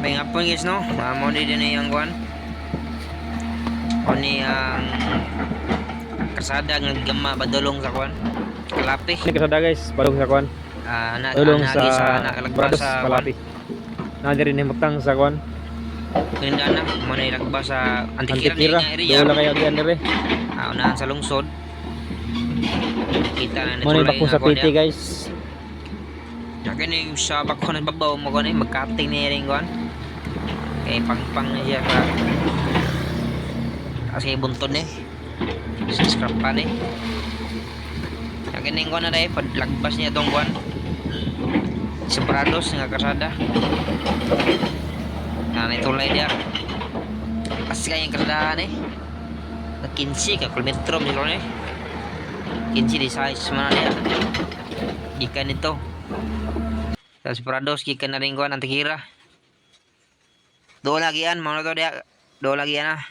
May nga po guys no, mo din yung kuan. O ni ang kasada nga gama badulong sa kuan. Kalapi. Ini kasada guys, padung sa kuan. Dulong sa nakalagpas Brados sa Kalapi. Na diri ni mutang sa kuan. Pinindana mo na ilagpas sa Antikira Antikira. na area. Wala kayo diyan dire. Unahan sa lungsod. Kita na Mo ni natulay bako sa kuan PT niya. guys. Kini sa bako na babaw mo kuan magkating ni ring kuan. Kay pang na siya sa kasi buntod eh. Sa scrap pa eh. Kini kuan na dai padlagbas niya tong kuan. Sa Brados nga kasada. Itulay dia. Kasi kayang kasadahan eh. Na 15 ka kilometro mismo eh. 15 di size mana dia. Ikan itu. Sa Brados ikan na rin kuan Antikira. Do lagi yan, mga to dia. Do lagi yan ah.